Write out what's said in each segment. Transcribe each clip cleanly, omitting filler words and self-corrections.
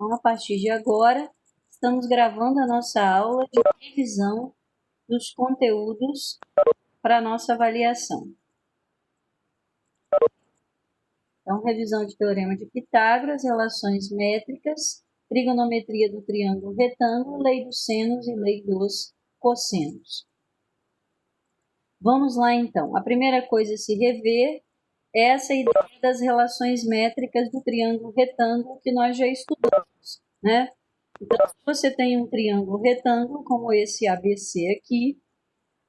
Então, a partir de agora, estamos gravando a nossa aula de revisão dos conteúdos para a nossa avaliação. Então, revisão de teorema de Pitágoras, relações métricas, trigonometria do triângulo retângulo, lei dos senos e lei dos cossenos. Vamos lá, então. A primeira coisa a se rever é essa ideia das relações métricas do triângulo retângulo que nós já estudamos, né? Então, se você tem um triângulo retângulo, como esse ABC aqui,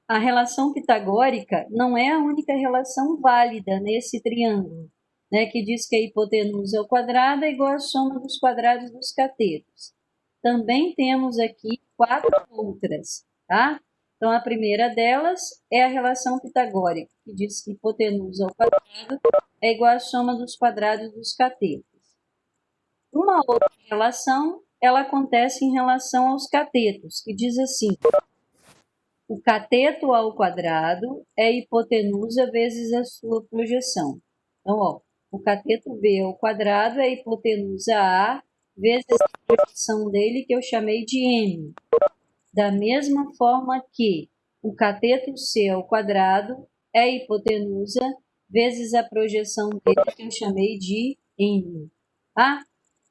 a relação pitagórica não é a única relação válida nesse triângulo, né, que diz que a hipotenusa ao quadrado é igual à soma dos quadrados dos catetos. Também temos aqui 4 outras, tá? Então, a primeira delas é a relação pitagórica, que diz que hipotenusa ao quadrado é igual à soma dos quadrados dos catetos. Uma outra relação, ela acontece em relação aos catetos, que diz assim: o cateto ao quadrado é hipotenusa vezes a sua projeção. Então, ó, o cateto B ao quadrado é hipotenusa A vezes a projeção dele, que eu chamei de M. Da mesma forma que o cateto C ao quadrado é hipotenusa vezes a projeção dele, que eu chamei de N. Tá?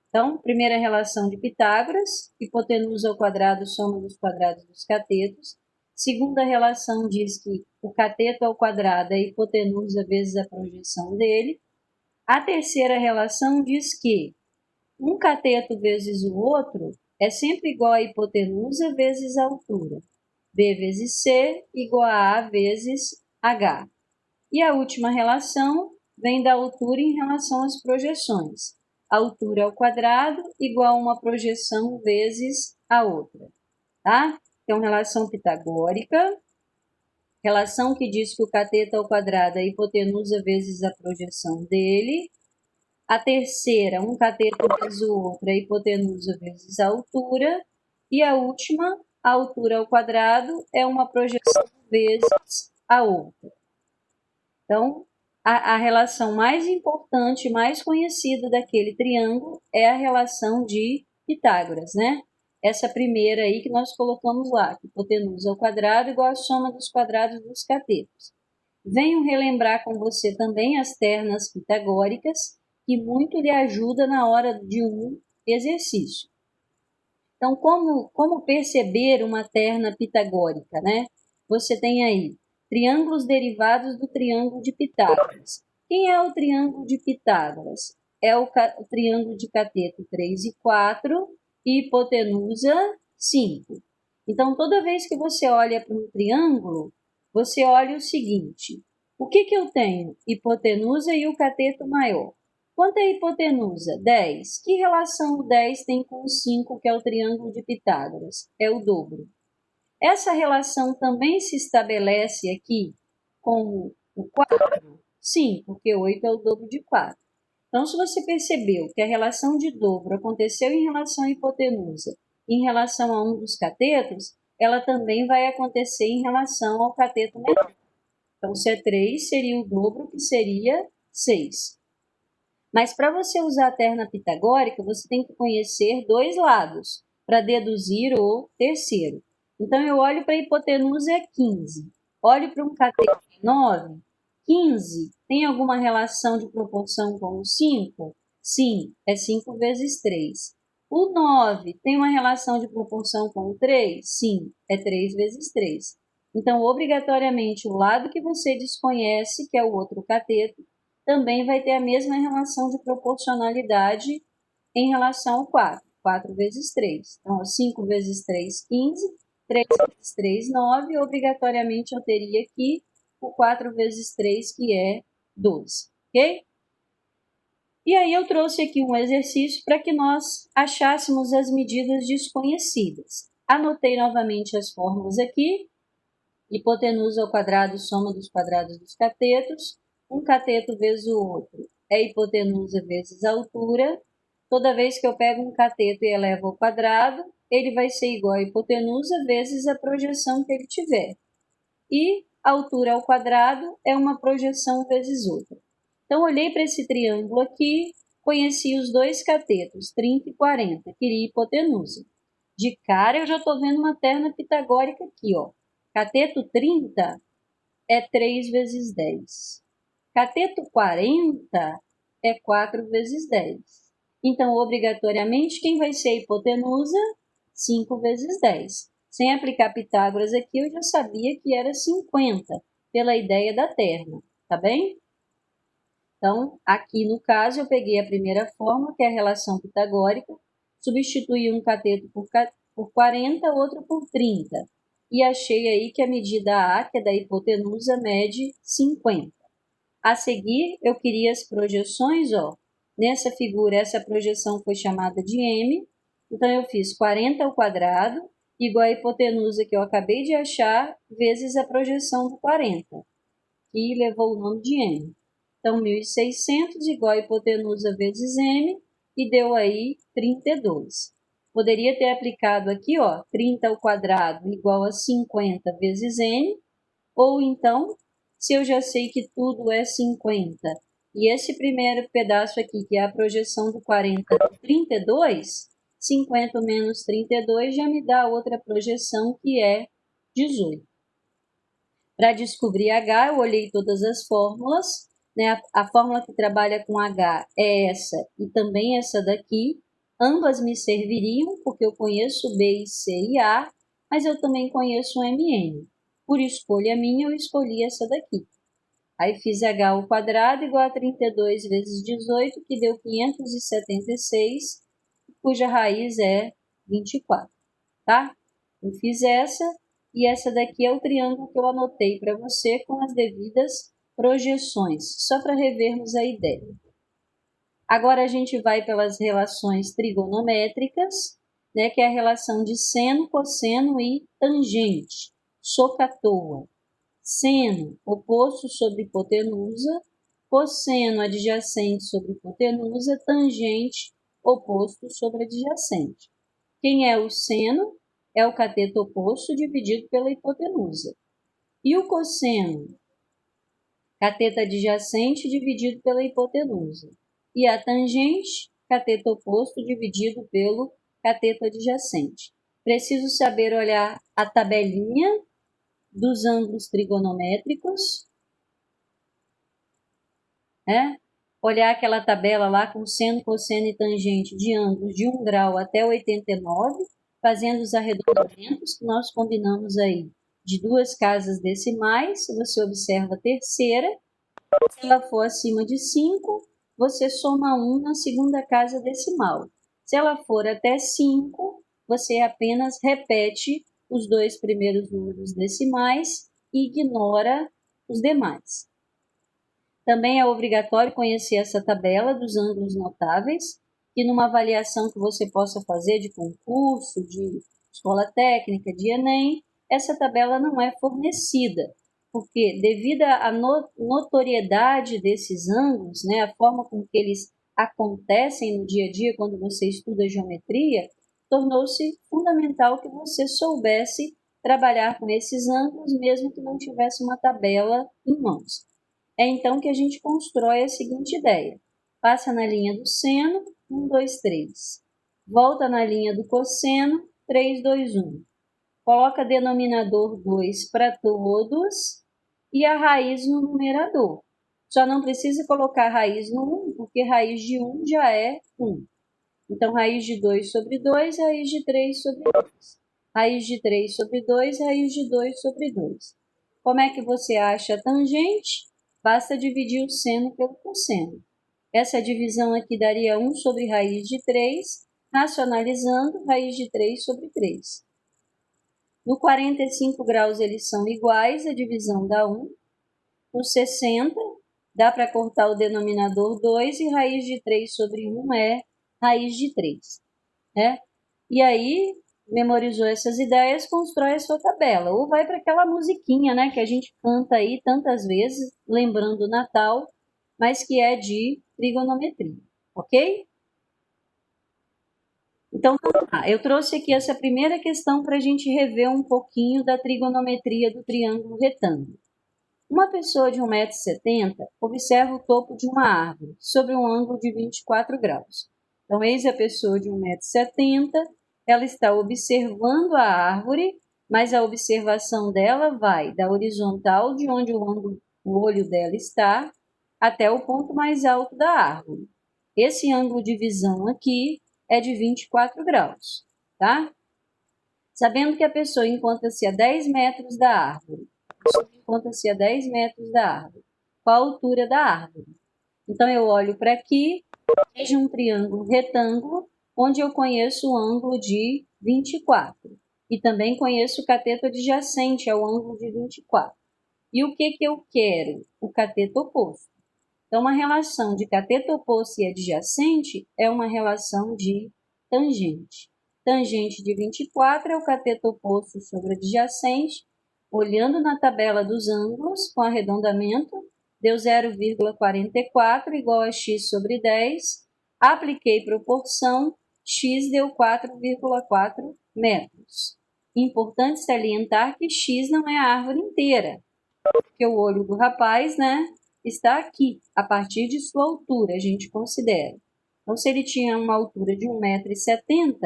Então, primeira relação de Pitágoras, hipotenusa ao quadrado, soma dos quadrados dos catetos. Segunda relação diz que o cateto ao quadrado é hipotenusa vezes a projeção dele. A terceira relação diz que um cateto vezes o outro é sempre igual a hipotenusa vezes a altura. B vezes C igual a A vezes H. E a última relação vem da altura em relação às projeções. A altura ao quadrado igual a uma projeção vezes a outra. Tá? Então, relação pitagórica, relação que diz que o cateto ao quadrado é hipotenusa vezes a projeção dele. A terceira, um cateto vezes o outro, é hipotenusa vezes a altura. E a última, a altura ao quadrado, é uma projeção vezes a outra. Então, a relação mais importante, mais conhecida daquele triângulo é a relação de Pitágoras, né? Essa primeira aí que nós colocamos lá, que hipotenusa ao quadrado igual à soma dos quadrados dos catetos. Venho relembrar com você também as ternas pitagóricas, que muito lhe ajuda na hora de um exercício. Então, como perceber uma terna pitagórica, né? Você tem aí triângulos derivados do triângulo de Pitágoras. Quem é o triângulo de Pitágoras? É o triângulo de cateto 3 e 4 e hipotenusa 5. Então, toda vez que você olha para um triângulo, você olha o seguinte: o que eu tenho? Hipotenusa e o cateto maior. Quanto é a hipotenusa? 10. Que relação o 10 tem com o 5, que é o triângulo de Pitágoras? É o dobro. Essa relação também se estabelece aqui com o 4? Sim, porque 8 é o dobro de 4. Então, se você percebeu que a relação de dobro aconteceu em relação à hipotenusa e em relação a um dos catetos, ela também vai acontecer em relação ao cateto menor. Então, se é 3, seria o dobro, que seria 6. Mas para você usar a terna pitagórica, você tem que conhecer dois lados para deduzir o terceiro. Então, eu olho para a hipotenusa é 15. Olho para um cateto 9. 15 tem alguma relação de proporção com o 5? Sim, é 5 vezes 3. O 9 tem uma relação de proporção com o 3? Sim, é 3 vezes 3. Então, obrigatoriamente, o lado que você desconhece, que é o outro cateto, também vai ter a mesma relação de proporcionalidade em relação ao 4. 4 vezes 3. Então, 5 vezes 3, 15. 3 vezes 3, 9. Obrigatoriamente, eu teria aqui o 4 vezes 3, que é 12. Ok? E aí, eu trouxe aqui um exercício para que nós achássemos as medidas desconhecidas. Anotei novamente as fórmulas aqui. Hipotenusa ao quadrado, soma dos quadrados dos catetos. Um cateto vezes o outro é hipotenusa vezes a altura. Toda vez que eu pego um cateto e elevo ao quadrado, ele vai ser igual a hipotenusa vezes a projeção que ele tiver. E a altura ao quadrado é uma projeção vezes outra. Então, olhei para esse triângulo aqui, conheci os dois catetos, 30 e 40, queria hipotenusa. De cara eu já estou vendo uma terna pitagórica aqui, ó. Cateto 30 é 3 vezes 10. Cateto 40 é 4 vezes 10. Então, obrigatoriamente, quem vai ser a hipotenusa? 5 vezes 10. Sem aplicar Pitágoras aqui, eu já sabia que era 50, pela ideia da terna, tá bem? Então, aqui no caso, eu peguei a primeira fórmula, que é a relação pitagórica, substituí um cateto por 40, outro por 30, e achei aí que a medida A, que é da hipotenusa, mede 50. A seguir, eu queria as projeções, ó. Nessa figura, essa projeção foi chamada de M, então eu fiz 40 ao quadrado, igual a hipotenusa que eu acabei de achar, vezes a projeção do 40, que levou o nome de M. Então, 1.600 igual a hipotenusa vezes M, e deu aí 32. Poderia ter aplicado aqui, ó, 30 ao quadrado igual a 50 vezes M, ou então, se eu já sei que tudo é 50, e esse primeiro pedaço aqui, que é a projeção do 40 é 32, 50 menos 32 já me dá outra projeção, que é 18. Para descobrir H, eu olhei todas as fórmulas, né? A fórmula que trabalha com H é essa e também essa daqui. Ambas me serviriam, porque eu conheço B e C e A, mas eu também conheço o MN. Por escolha minha, eu escolhi essa daqui. Aí fiz H ao quadrado igual a 32 vezes 18, que deu 576, cuja raiz é 24, tá? Eu fiz essa, e essa daqui é o triângulo que eu anotei para você com as devidas projeções, só para revermos a ideia. Agora a gente vai pelas relações trigonométricas, né, que é a relação de seno, cosseno e tangente, socatoa. Seno, oposto sobre hipotenusa, cosseno, adjacente sobre hipotenusa, tangente, oposto sobre adjacente. Quem é o seno? É o cateto oposto dividido pela hipotenusa. E o cosseno? Cateto adjacente dividido pela hipotenusa. E a tangente? Cateto oposto dividido pelo cateto adjacente. Preciso saber olhar a tabelinha dos ângulos trigonométricos, né? Olhar aquela tabela lá com seno, cosseno e tangente de ângulos de 1 grau até 89, fazendo os arredondamentos que nós combinamos aí de duas casas decimais. Você observa a terceira, se ela for acima de 5, você soma 1 na segunda casa decimal. Se ela for até 5, você apenas repete os dois primeiros números decimais e ignora os demais. Também é obrigatório conhecer essa tabela dos ângulos notáveis, que numa avaliação que você possa fazer de concurso, de escola técnica, de Enem, essa tabela não é fornecida, porque devido à notoriedade desses ângulos, né, a forma com que eles acontecem no dia a dia quando você estuda geometria, tornou-se fundamental que você soubesse trabalhar com esses ângulos, mesmo que não tivesse uma tabela em mãos. É então que a gente constrói a seguinte ideia. Passa na linha do seno, 1, 2, 3. Volta na linha do cosseno, 3, 2, 1. Coloca denominador 2 para todos e a raiz no numerador. Só não precisa colocar raiz no 1, porque raiz de 1 já é 1. Então, raiz de 2 sobre 2, raiz de 3 sobre 2. Raiz de 3 sobre 2, raiz de 2 sobre 2. Como é que você acha a tangente? Basta dividir o seno pelo cosseno. Essa divisão aqui daria 1 sobre raiz de 3, racionalizando, raiz de 3 sobre 3. No 45 graus eles são iguais, a divisão dá 1. No 60, dá para cortar o denominador 2 e raiz de 3 sobre 1 é raiz de 3. Né? E aí, memorizou essas ideias, constrói a sua tabela. Ou vai para aquela musiquinha, né, que a gente canta aí tantas vezes, lembrando o Natal, mas que é de trigonometria, ok? Então, vamos lá. Eu trouxe aqui essa primeira questão para a gente rever um pouquinho da trigonometria do triângulo retângulo. Uma pessoa de 1,70 m observa o topo de uma árvore, sob um ângulo de 24 graus. Então, eis a pessoa de 1,70 m, ela está observando a árvore, mas a observação dela vai da horizontal, de onde o olho dela está, até o ponto mais alto da árvore. Esse ângulo de visão aqui é de 24 graus, tá? Sabendo que a pessoa encontra-se a 10 metros da árvore, encontra-se a 10 metros da árvore, qual a altura da árvore? Então, eu olho para aqui, vejo um triângulo retângulo, onde eu conheço o ângulo de 24. E também conheço o cateto adjacente ao ângulo de 24. E o que eu quero? O cateto oposto. Então, uma relação de cateto oposto e adjacente é uma relação de tangente. Tangente de 24 é o cateto oposto sobre adjacente. Olhando na tabela dos ângulos, com arredondamento, deu 0,44 igual a x sobre 10. Apliquei proporção, x deu 4,4 metros. Importante salientar que x não é a árvore inteira, porque o olho do rapaz, está aqui, a partir de sua altura, a gente considera. Então, se ele tinha uma altura de 1,70 m,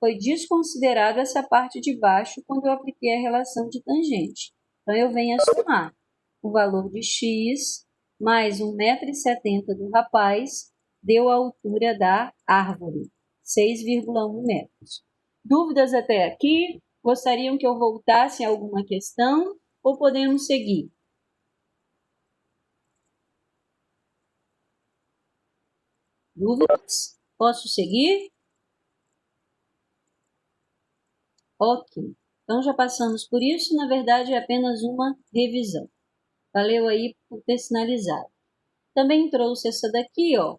foi desconsiderado essa parte de baixo quando eu apliquei a relação de tangente. Então, eu venho a somar o valor de x mais 1,70 m do rapaz, deu a altura da árvore, 6,1 metros. Dúvidas até aqui? Gostariam que eu voltasse a alguma questão ou podemos seguir? Dúvidas? Posso seguir? Ok. Então, já passamos por isso. Na verdade, é apenas uma revisão. Valeu aí por ter sinalizado. Também trouxe essa daqui, ó.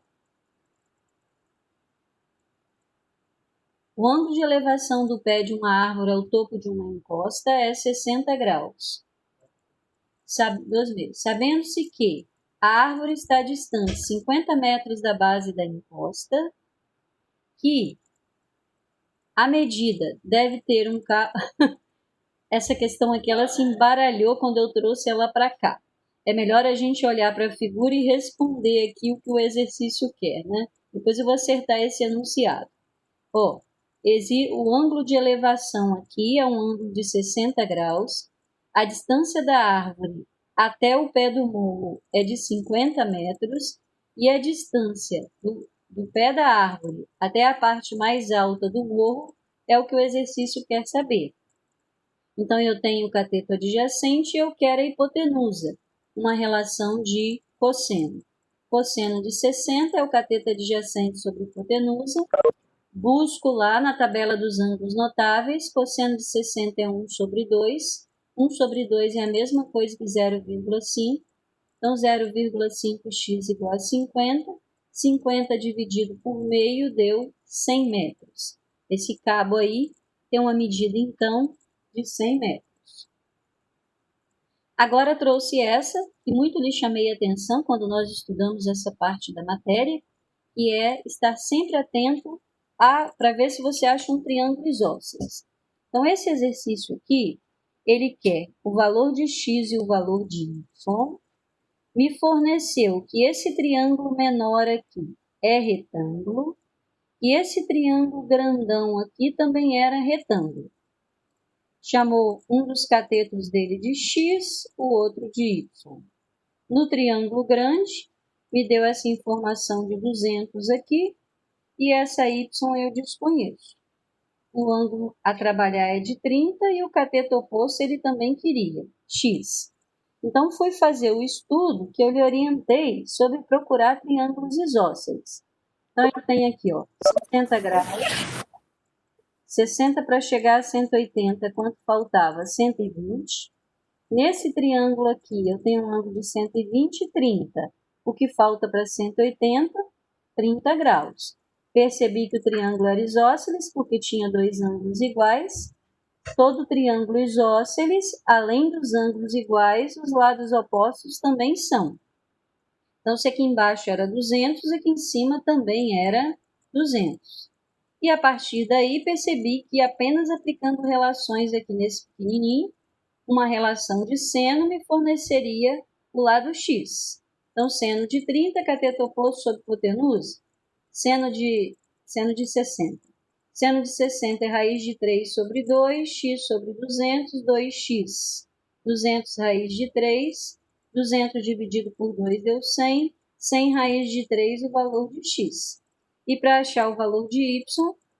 O ângulo de elevação do pé de uma árvore ao topo de uma encosta é 60 graus. Sabendo-se que a árvore está distante 50 metros da base da encosta, que a medida deve ter um Essa questão aqui, ela se embaralhou quando eu trouxe ela para cá. É melhor a gente olhar para a figura e responder aqui o que o exercício quer, né? Depois eu vou acertar esse enunciado. Ó, o ângulo de elevação aqui é um ângulo de 60 graus. A distância da árvore até o pé do morro é de 50 metros. E a distância do pé da árvore até a parte mais alta do morro é o que o exercício quer saber. Então, eu tenho o cateto adjacente e eu quero a hipotenusa, uma relação de cosseno. Cosseno de 60 é o cateto adjacente sobre hipotenusa. Busco lá na tabela dos ângulos notáveis, cosseno de 60 é 1 sobre 2. 1 sobre 2 é a mesma coisa que 0,5. Então, 0,5x igual a 50. 50 dividido por meio deu 100 metros. Esse cabo aí tem uma medida, então, de 100 metros. Agora trouxe essa, que muito lhe chamei a atenção quando nós estudamos essa parte da matéria, que é estar sempre atento para ver se você acha um triângulo isósceles. Então, esse exercício aqui, ele quer o valor de x e o valor de y, me forneceu que esse triângulo menor aqui é retângulo, e esse triângulo grandão aqui também era retângulo. Chamou um dos catetos dele de x, o outro de y. No triângulo grande, me deu essa informação de 200 aqui, e essa y eu desconheço. O ângulo a trabalhar é de 30 e o cateto oposto ele também queria, x. Então, fui fazer o estudo que eu lhe orientei sobre procurar triângulos isósceles. Então, eu tenho aqui, ó, 60 graus. 60 para chegar a 180, quanto faltava? 120. Nesse triângulo aqui, eu tenho um ângulo de 120 e 30. O que falta para 180? 30 graus. Percebi que o triângulo era isósceles, porque tinha dois ângulos iguais. Todo triângulo isósceles, além dos ângulos iguais, os lados opostos também são. Então, se aqui embaixo era 200, aqui em cima também era 200. E a partir daí percebi que apenas aplicando relações aqui nesse pequenininho, uma relação de seno me forneceria o lado x. Então, seno de 30, cateto oposto sobre hipotenusa, seno de 60. Seno de 60 é raiz de 3 sobre 2, x sobre 200, 2x. 200 raiz de 3, 200 dividido por 2 deu 100, 100 raiz de 3 o valor de x. E para achar o valor de y,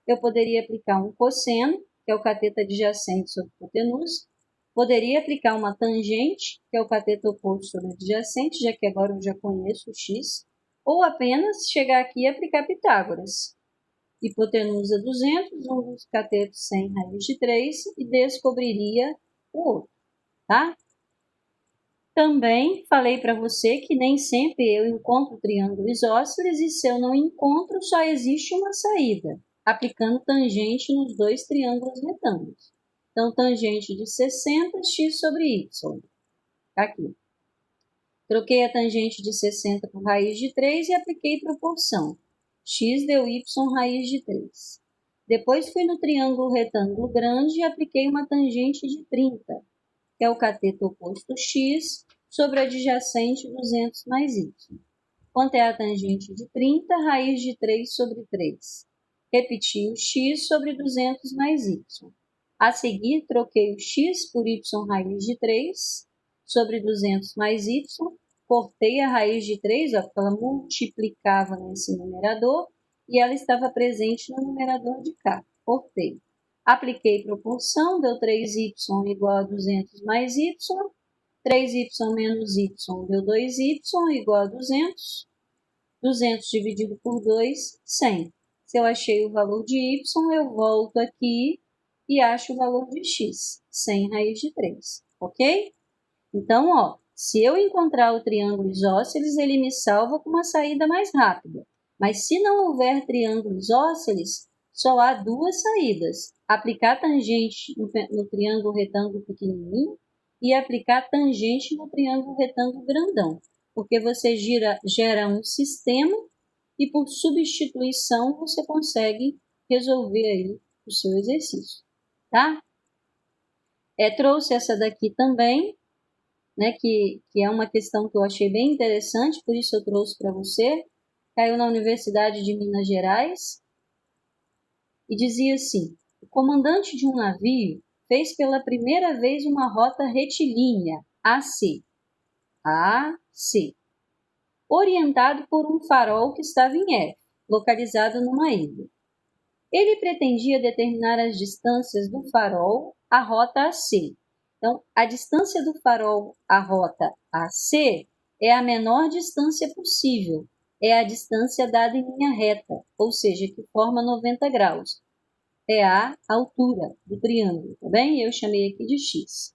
eu poderia aplicar um cosseno, que é o cateto adjacente sobre hipotenusa. Poderia aplicar uma tangente, que é o cateto oposto sobre adjacente, já que agora eu já conheço o x. Ou apenas chegar aqui e aplicar Pitágoras. Hipotenusa 200, um dos catetos 100 raiz de 3 e descobriria o outro, tá? Também falei para você que nem sempre eu encontro o triângulo isósceles e se eu não encontro, só existe uma saída, aplicando tangente nos dois triângulos retângulos. Então, tangente de 60, x sobre y. Aqui. Troquei a tangente de 60 por raiz de 3 e apliquei proporção. X deu y raiz de 3. Depois fui no triângulo retângulo grande e apliquei uma tangente de 30, que é o cateto oposto x sobre adjacente 200 mais y. Quanto é a tangente de 30? Raiz de 3 sobre 3. Repeti o x sobre 200 mais y. A seguir, troquei o x por y raiz de 3 sobre 200 mais y. Cortei a raiz de 3, ó, porque ela multiplicava nesse numerador e ela estava presente no numerador de cá. Cortei. Apliquei proporção, deu 3y igual a 200 mais y. 3y menos y deu 2y igual a 200. 200 dividido por 2, 100. Se eu achei o valor de y, eu volto aqui e acho o valor de x, 100 raiz de 3, ok? Então, ó, se eu encontrar o triângulo isósceles, ele me salva com uma saída mais rápida. Mas se não houver triângulo isósceles, só há duas saídas. Aplicar tangente no triângulo retângulo pequenininho e aplicar tangente no triângulo retângulo grandão. Porque você gera um sistema e por substituição você consegue resolver aí o seu exercício, tá? Trouxe essa daqui também, né, que é uma questão que eu achei bem interessante, por isso eu trouxe para você. Caiu na Universidade de Minas Gerais e dizia assim: o comandante de um navio fez pela primeira vez uma rota retilínea, AC, orientado por um farol que estava em F, localizado numa ilha. Ele pretendia determinar as distâncias do farol à rota AC. Então, a distância do farol à rota AC é a menor distância possível, é a distância dada em linha reta, ou seja, que forma 90 graus. É a altura do triângulo, tá bem? Eu chamei aqui de x.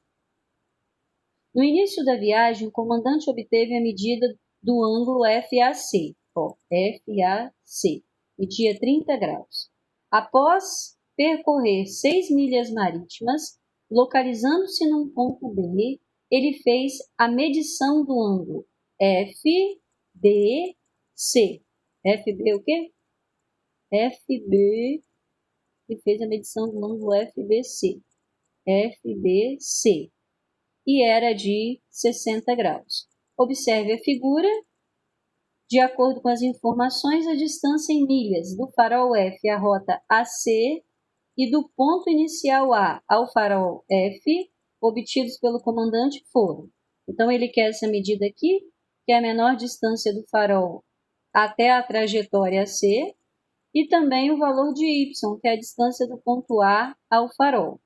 No início da viagem, o comandante obteve a medida do ângulo FAC, FAC, media 30 graus. Após percorrer 6 milhas marítimas, localizando-se num ponto B, ele fez a medição do ângulo FBC. FB o quê? FB, e fez a medição do ângulo FBC. FBC. E era de 60 graus. Observe a figura. De acordo com as informações, a distância em milhas do farol F à rota AC e do ponto inicial A ao farol F, obtidos pelo comandante, foram. Então, ele quer essa medida aqui, que é a menor distância do farol até a trajetória AC, e também o valor de Y, que é a distância do ponto A ao farol.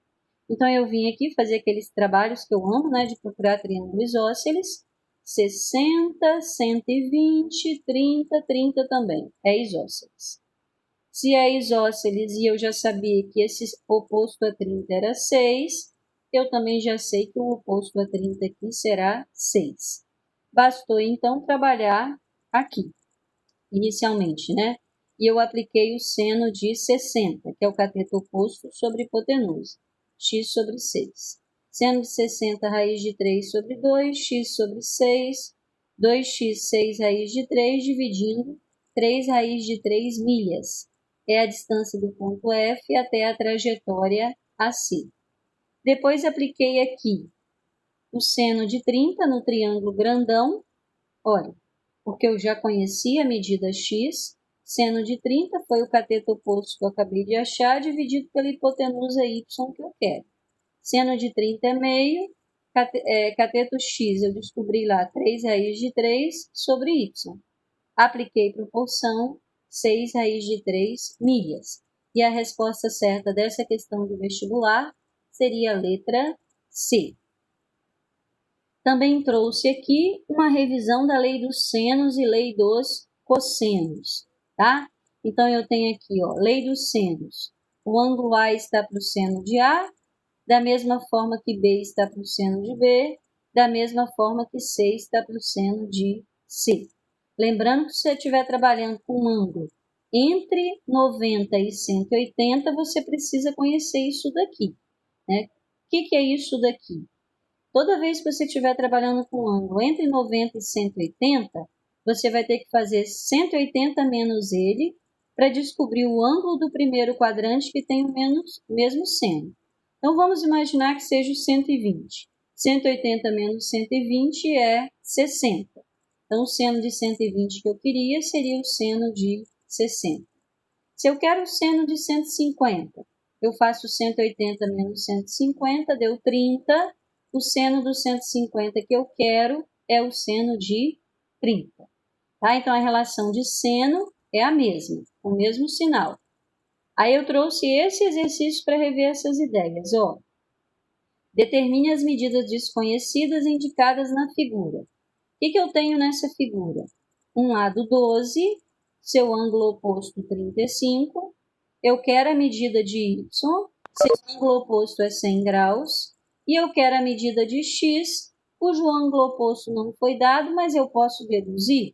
Então, eu vim aqui fazer aqueles trabalhos que eu amo, né, de procurar triângulos isósceles. 60, 120, 30, 30 também. É isósceles. Se é isósceles e eu já sabia que esse oposto a 30 era 6, eu também já sei que o oposto a 30 aqui será 6. Bastou, então, trabalhar aqui, inicialmente, né? E eu apliquei o seno de 60, que é o cateto oposto sobre hipotenusa, x sobre 6. Seno de 60, raiz de 3 sobre 2, x sobre 6, 2x, 6 raiz de 3, dividindo 3 raiz de 3 milhas. É a distância do ponto F até a trajetória AC. Depois apliquei aqui o seno de 30 no triângulo grandão, olha, porque eu já conhecia a medida x, seno de 30 foi o cateto oposto que eu acabei de achar, dividido pela hipotenusa y que eu quero. Seno de 30 é meio, cateto x eu descobri lá 3 raiz de 3 sobre y. Apliquei proporção 6 raiz de 3 milhas. E a resposta certa dessa questão do vestibular seria a letra C. Também trouxe aqui uma revisão da lei dos senos e lei dos cossenos, tá? Então, eu tenho aqui, ó, lei dos senos. O ângulo A está para o seno de A, da mesma forma que B está para o seno de B, da mesma forma que C está para o seno de C. Lembrando que se você estiver trabalhando com um ângulo entre 90 e 180, você precisa conhecer isso daqui, né? O que é isso daqui? Toda vez que você estiver trabalhando com um ângulo entre 90 e 180, você vai ter que fazer 180 menos ele para descobrir o ângulo do primeiro quadrante que tem o mesmo seno. Então, vamos imaginar que seja o 120. 180 menos 120 é 60. Então, o seno de 120 que eu queria seria o seno de 60. Se eu quero o seno de 150, eu faço 180 menos 150, deu 30. O seno do 150 que eu quero é o seno de 30. Tá? Então, a relação de seno é a mesma, o mesmo sinal. Aí eu trouxe esse exercício para rever essas ideias. Ó. Determine as medidas desconhecidas indicadas na figura. O que eu tenho nessa figura? Um lado 12, seu ângulo oposto 35. Eu quero a medida de y, seu ângulo oposto é 100 graus. E eu quero a medida de x, cujo ângulo oposto não foi dado, mas eu posso deduzir.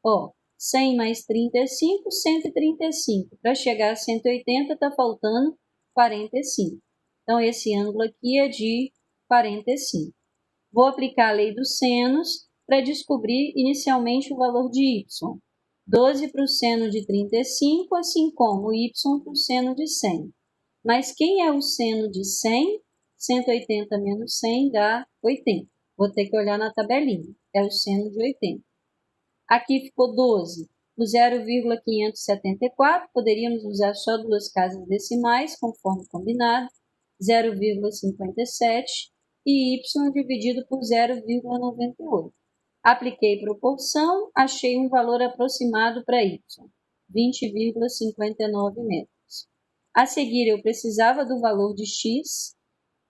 Ó, 100 mais 35, 135. Para chegar a 180, está faltando 45. Então, esse ângulo aqui é de 45. Vou aplicar a lei dos senos para descobrir inicialmente o valor de y. 12 para o seno de 35, assim como y para o seno de 100. Mas quem é o seno de 100? 180 menos 100 dá 80. Vou ter que olhar na tabelinha. É o seno de 80. Aqui ficou 12. O 0,574, poderíamos usar só duas casas decimais, conforme combinado. 0,57 e y dividido por 0,98. Apliquei proporção, achei um valor aproximado para y, 20,59 metros. A seguir, eu precisava do valor de x,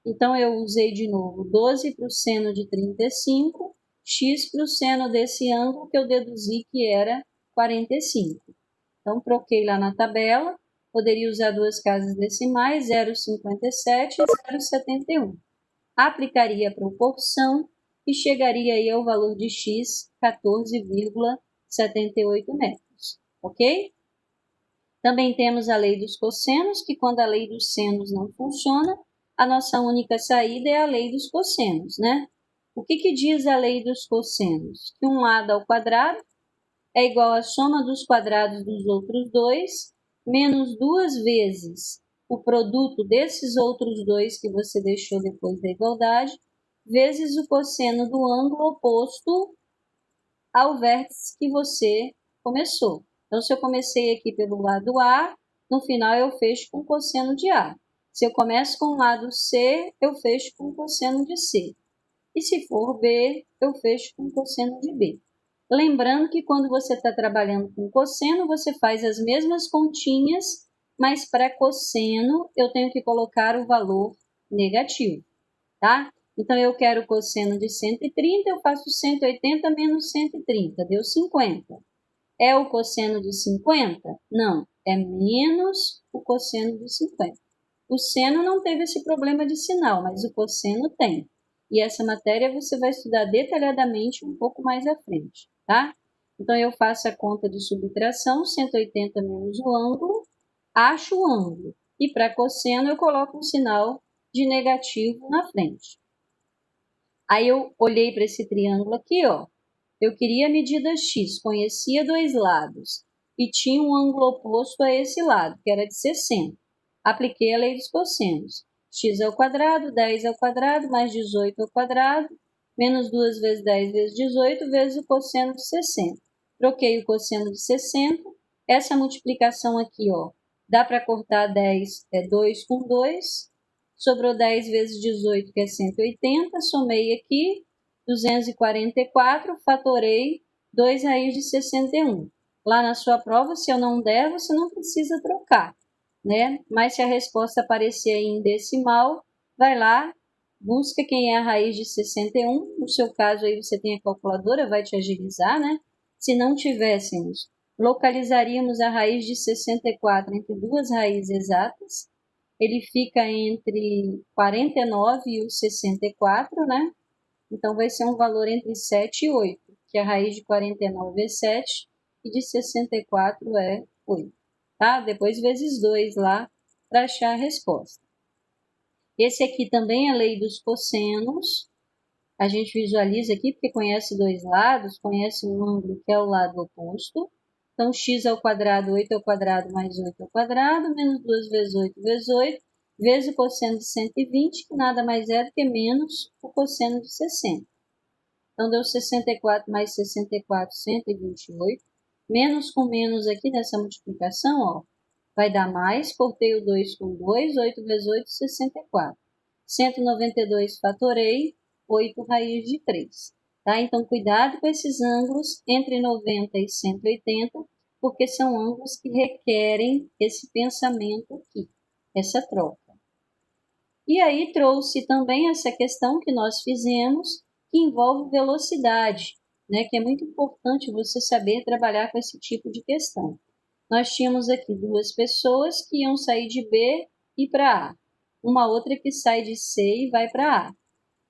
então eu usei de novo 12 para o seno de 35, x para o seno desse ângulo que eu deduzi que era 45. Então, troquei lá na tabela, poderia usar duas casas decimais, 0,57 e 0,71. Aplicaria a proporção e chegaria aí ao valor de x, 14,78 metros, ok? Também temos a lei dos cossenos, que quando a lei dos senos não funciona, a nossa única saída é a lei dos cossenos, né? O que diz a lei dos cossenos? Que um lado ao quadrado é igual à soma dos quadrados dos outros dois, menos duas vezes o produto desses outros dois que você deixou depois da igualdade, vezes o cosseno do ângulo oposto ao vértice que você começou. Então, se eu comecei aqui pelo lado A, no final eu fecho com cosseno de A. Se eu começo com o lado C, eu fecho com cosseno de C. E se for B, eu fecho com cosseno de B. Lembrando que quando você está trabalhando com cosseno, você faz as mesmas continhas, mas para cosseno eu tenho que colocar o valor negativo, tá? Então, eu quero cosseno de 130, eu faço 180 menos 130, deu 50. É o cosseno de 50? Não, é menos o cosseno de 50. O seno não teve esse problema de sinal, mas o cosseno tem. E essa matéria você vai estudar detalhadamente um pouco mais à frente, tá? Então, eu faço a conta de subtração, 180 menos o ângulo, acho o ângulo. E para cosseno, eu coloco um sinal de negativo na frente. Aí, eu olhei para esse triângulo aqui, ó. Eu queria a medida x, conhecia dois lados e tinha um ângulo oposto a esse lado, que era de 60. Apliquei a lei dos cossenos. X ao quadrado, 10 ao quadrado, mais 18 ao quadrado, menos 2 vezes 10 vezes 18, vezes o cosseno de 60. Troquei o cosseno de 60. Essa multiplicação aqui, ó, dá para cortar 10, 2 com 2. Sobrou 10 vezes 18, que é 180. Somei aqui, 244, fatorei 2 raiz de 61. Lá na sua prova, se eu não der, você não precisa trocar, né? Mas se a resposta aparecer aí em decimal, vai lá, busca quem é a raiz de 61. No seu caso, aí você tem a calculadora, vai te agilizar, né? Se não tivéssemos, localizaríamos a raiz de 64 entre duas raízes exatas. Ele fica entre 49 e o 64, né? Então, vai ser um valor entre 7 e 8, que a raiz de 49 é 7 e de 64 é 8. Tá? Depois, vezes 2 lá, para achar a resposta. Esse aqui também é a lei dos cossenos. A gente visualiza aqui porque conhece dois lados, conhece um ângulo que é o lado oposto. Então, x ao quadrado, 8 ao quadrado mais 8 ao quadrado, menos 2 vezes 8 vezes 8, vezes o cosseno de 120, que nada mais é do que menos o cosseno de 60. Então, deu 64 mais 64, 128. Menos com menos aqui nessa multiplicação, ó, vai dar mais. Cortei o 2 com 2, 8 vezes 8, 64. 192 fatorei, 8 raiz de 3. Tá? Então, cuidado com esses ângulos entre 90 e 180, porque são ângulos que requerem esse pensamento aqui, essa troca. E aí trouxe também essa questão que nós fizemos, que envolve velocidade, né? Que é muito importante você saber trabalhar com esse tipo de questão. Nós tínhamos aqui duas pessoas que iam sair de B e ir para A. Uma outra que sai de C e vai para A.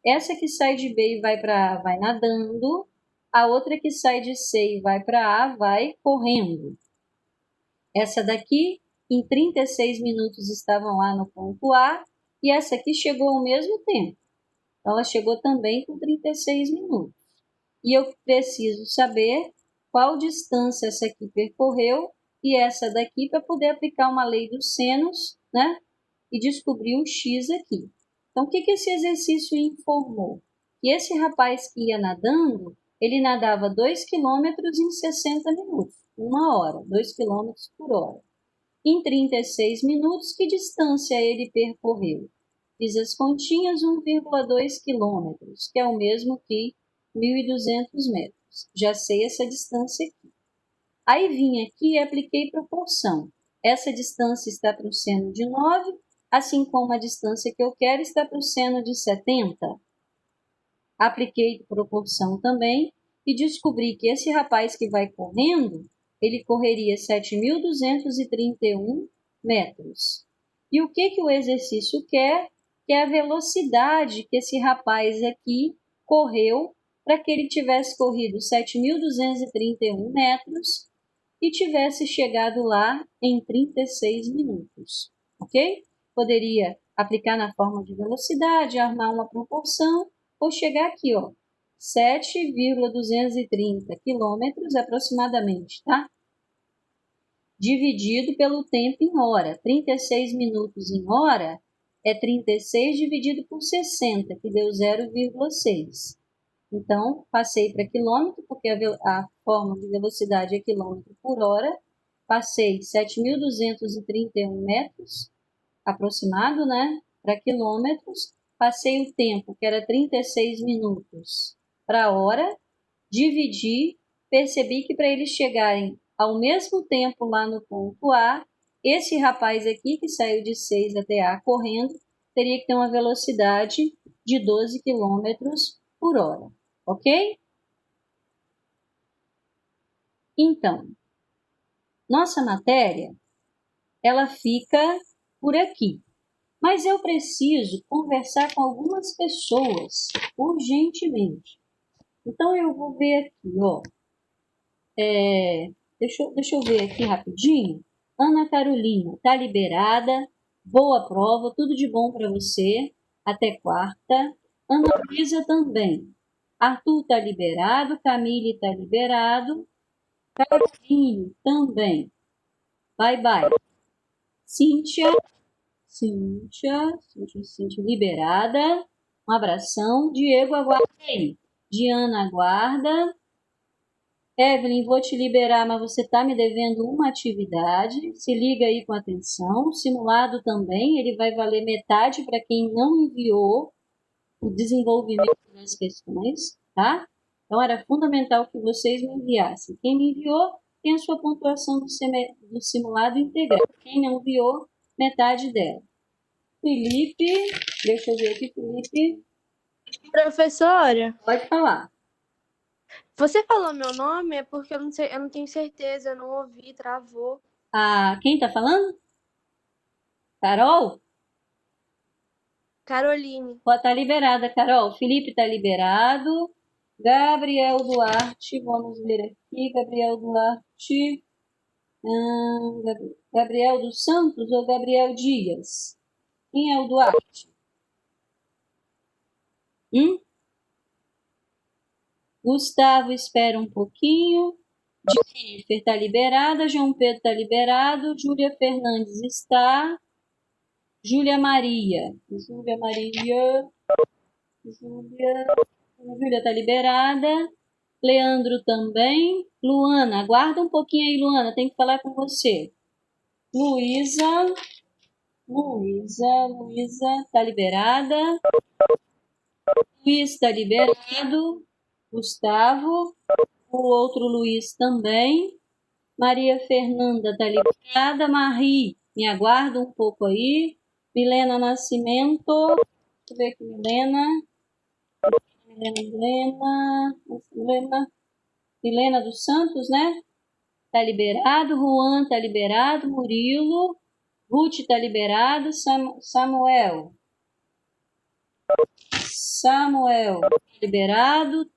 Essa que sai de B e vai para A vai nadando. A outra que sai de C e vai para A vai correndo. Essa daqui, em 36 minutos, estavam lá no ponto A. E essa aqui chegou ao mesmo tempo. Então, ela chegou também com 36 minutos. E eu preciso saber qual distância essa aqui percorreu e essa daqui para poder aplicar uma lei dos senos, né? E descobrir o x aqui. Então, o que esse exercício informou? Que esse rapaz que ia nadando, ele nadava 2 km em 60 minutos, 1 hora, 2 km por hora. Em 36 minutos, que distância ele percorreu? Fiz as continhas, 1,2 km, que é o mesmo que 1.200 metros. Já sei essa distância aqui. Aí vim aqui e apliquei proporção. Essa distância está para o seno de 9, assim como a distância que eu quero está para o seno de 70. Apliquei proporção também e descobri que esse rapaz que vai correndo, ele correria 7.231 metros. E o que o exercício quer? Que é a velocidade que esse rapaz aqui correu para que ele tivesse corrido 7.231 metros e tivesse chegado lá em 36 minutos, ok? Poderia aplicar na forma de velocidade, armar uma proporção, ou chegar aqui, ó, 7,230 quilômetros aproximadamente, tá? Dividido pelo tempo em hora. 36 minutos em hora é 36 dividido por 60, que deu 0,6. Então, passei para quilômetro, porque a forma de velocidade é quilômetro por hora. Passei 7.231 metros, aproximado, né, para quilômetros. Passei o tempo, que era 36 minutos, para hora. Dividi, percebi que para eles chegarem ao mesmo tempo lá no ponto A, esse rapaz aqui, que saiu de 6 até A correndo, teria que ter uma velocidade de 12 km por hora. Ok? Então, nossa matéria, ela fica por aqui. Mas eu preciso conversar com algumas pessoas urgentemente. Então, eu vou ver aqui, ó. Deixa eu ver aqui rapidinho. Ana Carolina, tá liberada. Boa prova, tudo de bom para você. Até quarta. Ana Luísa também. Arthur tá liberado. Camille tá liberado. Carolina também. Bye, bye. Cíntia, liberada. Um abração. Diego, aguarda aí. Diana, aguarda. Evelyn, vou te liberar, mas você está me devendo uma atividade. Se liga aí com atenção. O simulado também, ele vai valer metade para quem não enviou o desenvolvimento das questões, tá? Então, era fundamental que vocês me enviassem. Quem me enviou tem a sua pontuação do simulado integral. Quem não enviou, metade dela. Felipe, deixa eu ver aqui, Felipe. Professora, Pode falar. você falou meu nome? É porque eu não sei, eu não tenho certeza, eu não ouvi, travou. Ah, quem tá falando? Carol? Caroline. Tá liberada, Carol. Felipe tá liberado. Gabriel Duarte, vamos ver aqui. Gabriel Duarte. Gabriel dos Santos ou Gabriel Dias? Quem é o Duarte? Gustavo, espera um pouquinho. Jennifer está liberada. João Pedro está liberado. Júlia Fernandes está. Júlia Maria. Júlia está liberada. Leandro também. Luana, aguarda um pouquinho aí, Luana. Tem que falar com você. Luísa está liberada. Luiz está liberado. Gustavo. O outro Luiz também. Maria Fernanda está liberada. Marie, me aguarda um pouco aí. Milena Nascimento. Deixa eu ver aqui, Milena dos Santos, né? Está liberado. Juan está liberado. Murilo. Ruth está liberado. Samuel liberado.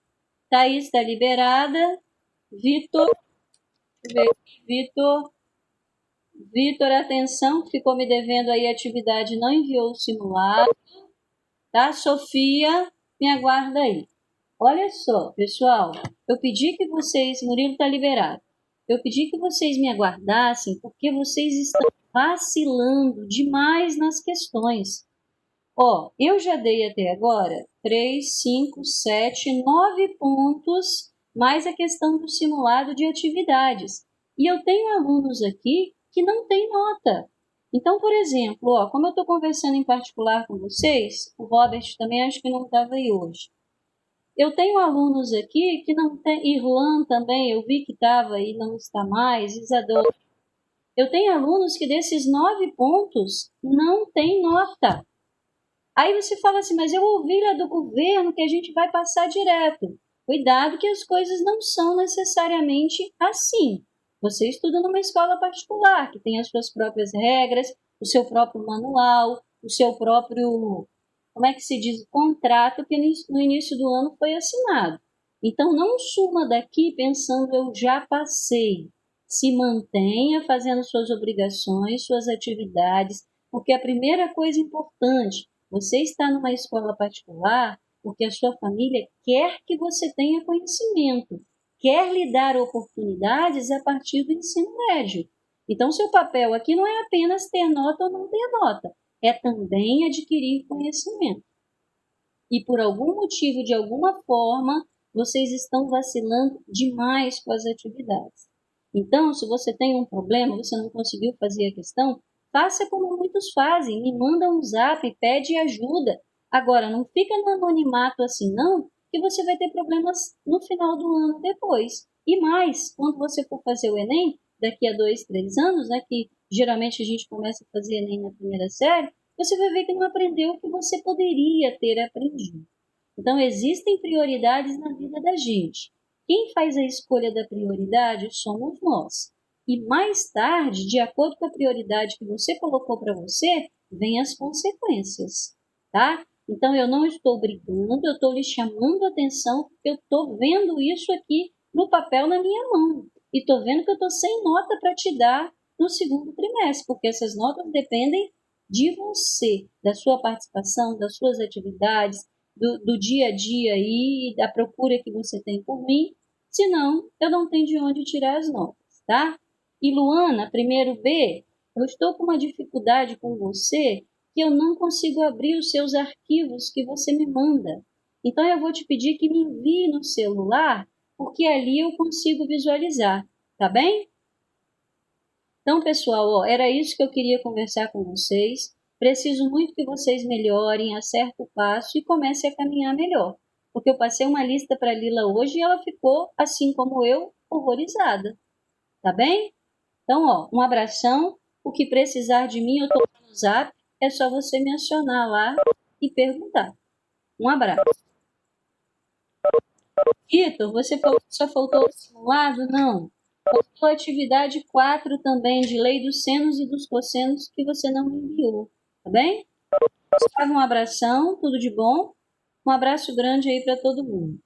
Thaís está liberada. Vitor, atenção, ficou me devendo aí a atividade, não enviou o simulado. Tá? Sofia, me aguarda aí. Olha só, pessoal, eu pedi que vocês, Murilo está liberado, eu pedi que vocês me aguardassem porque vocês estão vacilando demais nas questões. Ó, eu já dei até agora 3, 5, 7, 9 pontos, mais a questão do simulado de atividades. E eu tenho alunos aqui que não têm nota. Então, por exemplo, ó, como eu estou conversando em particular com vocês, o Robert também acho que não estava aí hoje. Eu tenho alunos aqui que não tem, Irlan também, eu vi que estava e não está mais, Isadora. Eu tenho alunos que desses 9 pontos não tem nota. Aí você fala assim, mas eu ouvi lá do governo que a gente vai passar direto. Cuidado que as coisas não são necessariamente assim. Você estuda numa escola particular, que tem as suas próprias regras, o seu próprio manual, o seu próprio, como é que se diz, contrato que no início do ano foi assinado. Então não suma daqui pensando eu já passei. Se mantenha fazendo suas obrigações, suas atividades, porque a primeira coisa importante, você está numa escola particular porque a sua família quer que você tenha conhecimento, quer lhe dar oportunidades a partir do ensino médio. Então, seu papel aqui não é apenas ter nota ou não ter nota, é também adquirir conhecimento. E por algum motivo, de alguma forma, vocês estão vacilando demais com as atividades. Então, se você tem um problema, você não conseguiu fazer a questão, faça como muitos fazem, me manda um zap, pede ajuda. Agora, não fica no anonimato assim não, que você vai ter problemas no final do ano depois. E mais, quando você for fazer o Enem, daqui a 2, 3 anos, né, que geralmente a gente começa a fazer Enem na primeira série, você vai ver que não aprendeu o que você poderia ter aprendido. Então, existem prioridades na vida da gente. Quem faz a escolha da prioridade somos nós. E mais tarde, de acordo com a prioridade que você colocou para você, vem as consequências, tá? Então, eu não estou brigando, eu estou lhe chamando a atenção, porque eu estou vendo isso aqui no papel na minha mão. E estou vendo que eu estou sem nota para te dar no segundo trimestre, porque essas notas dependem de você, da sua participação, das suas atividades, do dia a dia aí, da procura que você tem por mim. Senão, eu não tenho de onde tirar as notas, tá? E Luana, primeiro B, eu estou com uma dificuldade com você que eu não consigo abrir os seus arquivos que você me manda. Então, eu vou te pedir que me envie no celular, porque ali eu consigo visualizar, tá bem? Então, pessoal, ó, era isso que eu queria conversar com vocês. Preciso muito que vocês melhorem, acertem o passo e comecem a caminhar melhor. Porque eu passei uma lista para a Lila hoje e ela ficou, assim como eu, horrorizada. Tá bem? Então, ó, um abração. O que precisar de mim, eu estou no Zap. É só você me acionar lá e perguntar. Um abraço. Vitor, você falou que só faltou o simulado? Não. Faltou a atividade 4 também, de lei dos senos e dos cossenos, que você não me enviou. Tá bem? Gustavo, um abração, tudo de bom. Um abraço grande aí para todo mundo.